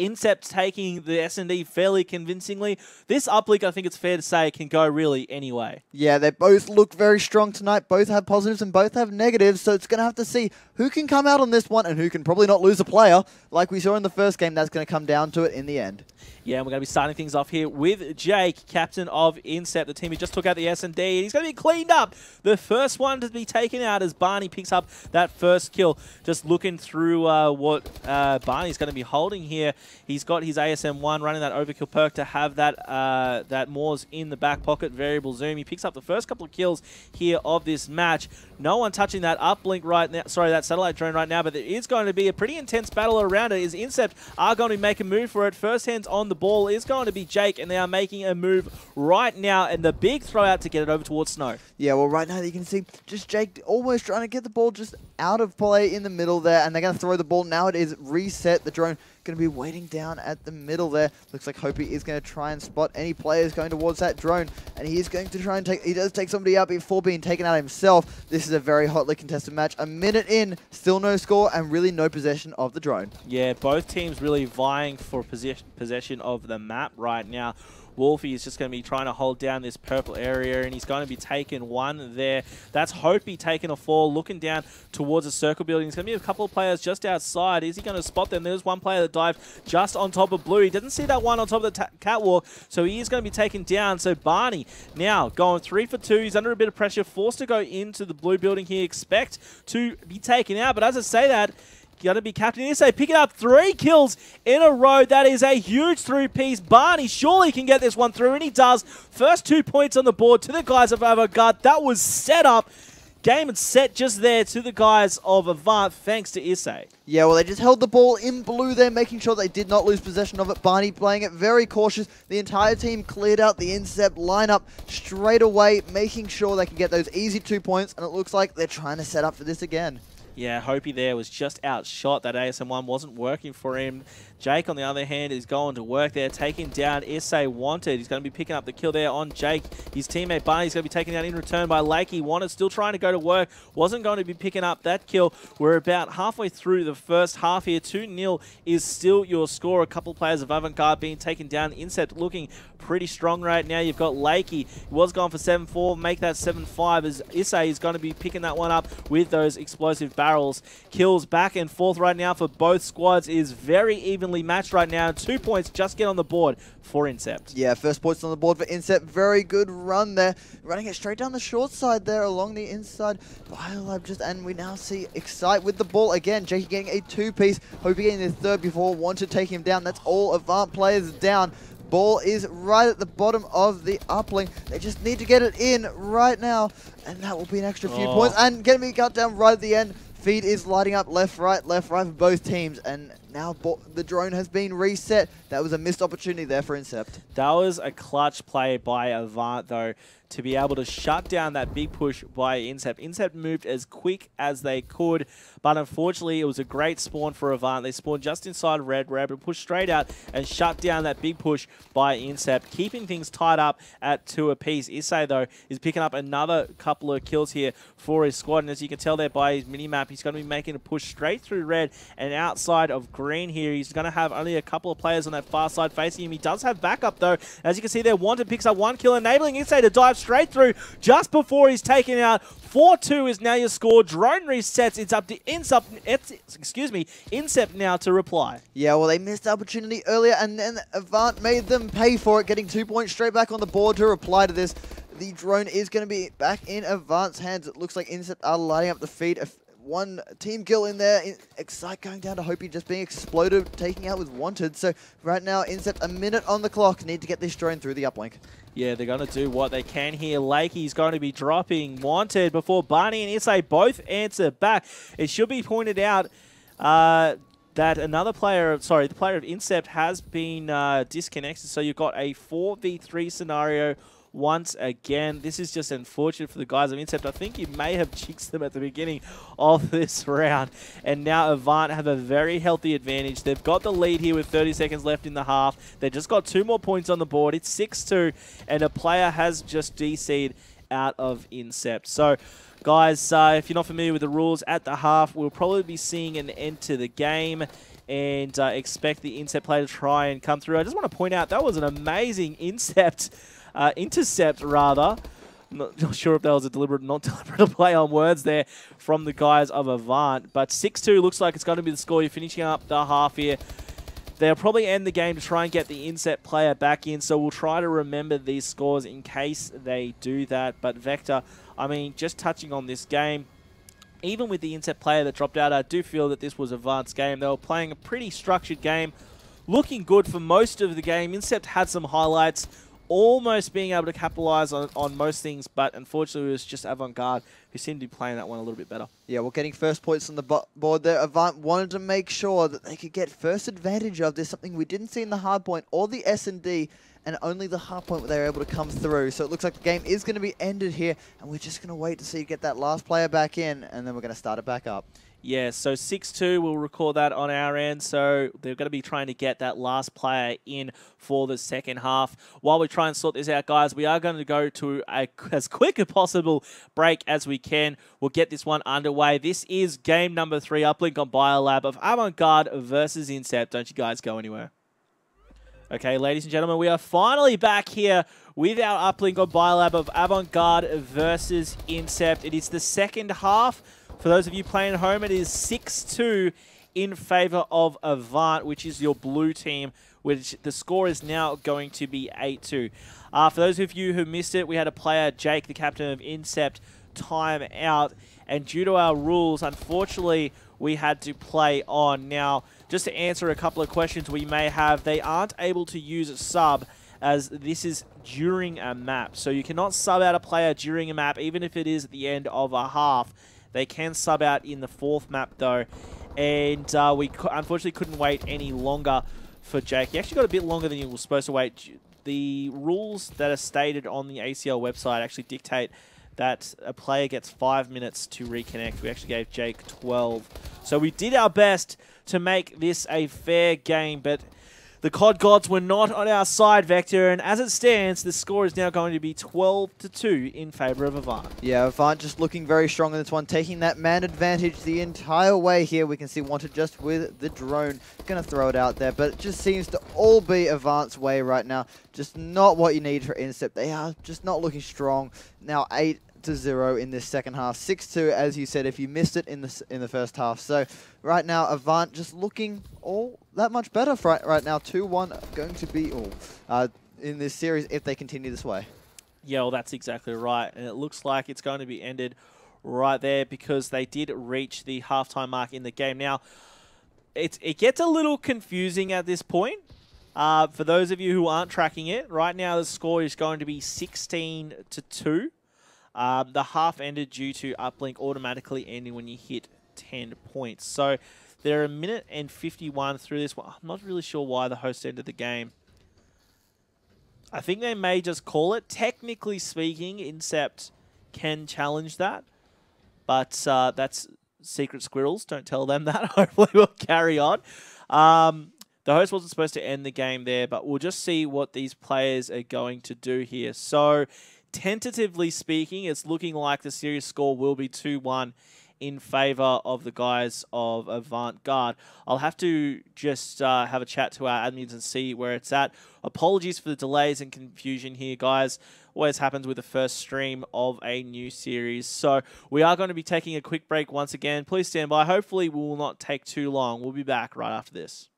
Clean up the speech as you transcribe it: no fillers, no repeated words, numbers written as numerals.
Incept taking the S&D fairly convincingly. This uplink, I think it's fair to say, can go really any way. Yeah, they both look very strong tonight. Both have positives and both have negatives, so it's going to have to see who can come out on this one and who can probably not lose a player. Like we saw in the first game, that's going to come down to it in the end. Yeah, and we're going to be starting things off here with Jake, captain of Incept, the team who just took out the S&D. He's going to be cleaned up. The first one to be taken out as Barney picks up that first kill. Just looking through what Barney's going to be holding here. He's got his ASM-1 running that overkill perk to have that that Moors in the back pocket, variable zoom. He picks up the first couple of kills here of this match. No one touching that uplink right now, sorry, that satellite drone right now, but there is going to be a pretty intense battle around it. Is Incept are going to make a move for it. First hands on the ball is going to be Jake, and they are making a move right now, and the big throw out to get it over towards Snow. Yeah, well, right now you can see just Jake almost trying to get the ball just out of play in the middle there, and they're going to throw the ball. Now it is reset. The drone going to be waiting down at the middle there. Looks like Hopi is going to try and spot any players going towards that drone, and he is going to try and take, he does take somebody out before being taken out himself. This is a very hotly contested match. A minute in, still no score, and really no possession of the drone. Yeah, both teams really vying for possession of the map right now. Wolfie is just going to be trying to hold down this purple area, and he's going to be taking one there. That's Hopi taking a fall, looking down towards a circle building. There's going to be a couple of players just outside. Is he going to spot them? There's one player that dived just on top of Blue. He doesn't see that one on top of the catwalk, so he is going to be taken down. So Barney now going 3 for 2. He's under a bit of pressure, forced to go into the blue building here. Expect to be taken out, but as I say that, going to be Captain Issei picking up 3 kills in a row. That is a huge 3-piece. Barney surely can get this one through, and he does. First 2 points on the board to the guys of AVANT-GARDE. That was set up. Game and set just there to the guys of Avant, thanks to Issei. Yeah, well, they just held the ball in blue there, making sure they did not lose possession of it. Barney playing it very cautious. The entire team cleared out the Incept lineup straight away, making sure they can get those easy 2 points, and it looks like they're trying to set up for this again. Yeah, Hopi there was just outshot. That ASM-1 wasn't working for him. Jake, on the other hand, is going to work there, taking down Issei Wanted. He's going to be picking up the kill there on Jake. His teammate Barney's going to be taken down in return by Lakey. Wanted still trying to go to work. Wasn't going to be picking up that kill. We're about halfway through the first half here. 2-0 is still your score. A couple players of AVANT-GARDE being taken down. Incept looking pretty strong right now. You've got Lakey. He was going for 7-4. Make that 7-5 as Issei is going to be picking that one up with those explosive barrels. Kills back and forth right now for both squads is very evenly matched right now. 2 points just get on the board for Incept. Yeah, first points on the board for Incept. Very good run there. Running it straight down the short side there along the inside. Biolab just, and we now see Excite with the ball again. Jakey getting a 2-piece. Hope getting his 3rd before Wanted taking him down. That's all Avant players down. Ball is right at the bottom of the uplink. They just need to get it in right now, and that will be an extra few points. And getting me cut down right at the end. Feed is lighting up left, right for both teams, and now the drone has been reset. That was a missed opportunity there for Incept. That was a clutch play by Avant, though, to be able to shut down that big push by Incept. Incept moved as quick as they could, but unfortunately it was a great spawn for Avant. They spawned just inside red. We're able to push straight out and shut down that big push by Incept, keeping things tied up at 2 apiece. Issei, though, is picking up another couple of kills here for his squad, and as you can tell there by his mini-map, he's going to be making a push straight through red and outside of green here. He's going to have only a couple of players on that far side facing him. He does have backup, though. As you can see there, Wanted picks up 1 kill, enabling Issei to dive straight through just before he's taken out. 4-2 is now your score. Drone resets. It's up to Incept now to reply. Yeah, well, they missed the opportunity earlier, and then Avant made them pay for it, getting 2 points straight back on the board to reply to this. The drone is going to be back in Avant's hands. It looks like Incept are lighting up the feed. 1 team kill in there. Excite going down to Hopi, just being exploded, taking out with Wanted. So right now, Incept a minute on the clock. Need to get this drone through the uplink. Yeah, they're going to do what they can here. Lakey's going to be dropping Wanted before Barney and Issei both answer back. It should be pointed out that another player, sorry, the player of Incept has been disconnected. So you've got a 4v3 scenario once again. This is just unfortunate for the guys of Incept. I think you may have jinxed them at the beginning of this round. And now Avant have a very healthy advantage. They've got the lead here with 30 seconds left in the half. They've just got 2 more points on the board. It's 6-2, and a player has just DC'd out of Incept. So, guys, if you're not familiar with the rules, at the half, we'll probably be seeing an end to the game. and expect the Incept player to try and come through. I just want to point out that was an amazing intercept rather. Not sure if that was a deliberate, not deliberate play on words there from the guys of Avant. But 6-2 looks like it's going to be the score. You're finishing up the half here. They'll probably end the game to try and get the Incept player back in. So we'll try to remember these scores in case they do that. But Vector, I mean, just touching on this game, even with the Incept player that dropped out, I do feel that this was Avant's game. They were playing a pretty structured game, looking good for most of the game. Incept had some highlights, almost being able to capitalize on most things, but unfortunately it was just AVANT-GARDE who seemed to be playing that one a little bit better. Yeah, well, getting first points on the board there, Avant wanted to make sure that they could get first advantage of this, something we didn't see in the hardpoint or the S&D, and only the hardpoint they were able to come through. So it looks like the game is going to be ended here, and we're just going to wait to see get that last player back in, and then we're going to start it back up. Yeah, so 6-2, we'll record that on our end. So they're going to be trying to get that last player in for the second half. While we try and sort this out, guys, we are going to go to as quick a possible break as we can. We'll get this one underway. This is game number 3, Uplink on Biolab of AVANT-GARDE versus Incept. Don't you guys go anywhere. Okay, ladies and gentlemen, we are finally back here with our Uplink on Biolab of AVANT-GARDE versus Incept. It is the second half. For those of you playing at home, it is 6-2 in favor of Avant, which is your blue team, which the score is now going to be 8-2. For those of you who missed it, we had a player, Jake, the captain of Incept, time out. And due to our rules, unfortunately, we had to play on. Now, just to answer a couple of questions we may have, they aren't able to use a sub as this is during a map. So you cannot sub out a player during a map, even if it is at the end of a half. They can sub out in the 4th map, though. And we unfortunately couldn't wait any longer for Jake. He actually got a bit longer than he was supposed to wait. The rules that are stated on the ACL website actually dictate that a player gets 5 minutes to reconnect. We actually gave Jake 12. So we did our best to make this a fair game, but the CoD gods were not on our side, Vector, and as it stands, the score is now going to be 12-2 in favor of Avant. Yeah, Avant just looking very strong in this one, taking that man advantage the entire way here. We can see Wanted just with the drone, going to throw it out there, but it just seems to all be Avant's way right now. Just not what you need for Incept. They are just not looking strong. Now 8-0 in this second half. 6-2, as you said, if you missed it in the first half. So right now, Avant just looking all that much better right now. 2-1 going to be all in this series if they continue this way. Yeah, well, that's exactly right. And it looks like it's going to be ended right there because they did reach the halftime mark in the game. Now, it gets a little confusing at this point. For those of you who aren't tracking it, right now the score is going to be 16-2. The half ended due to Uplink automatically ending when you hit 10 points. So they're 1 minute and 51 through this one. I'm not really sure why the host ended the game. I think they may just call it. Technically speaking, Incept can challenge that. But that's secret squirrels. Don't tell them that. Hopefully we'll carry on. The host wasn't supposed to end the game there, but we'll just see what these players are going to do here. So tentatively speaking, it's looking like the series score will be 2-1 in favor of the guys of AVANT-GARDE. I'll have to just have a chat to our admins and see where it's at. Apologies for the delays and confusion here, guys. Always happens with the first stream of a new series. So we are going to be taking a quick break once again. Please stand by. Hopefully we will not take too long. We'll be back right after this.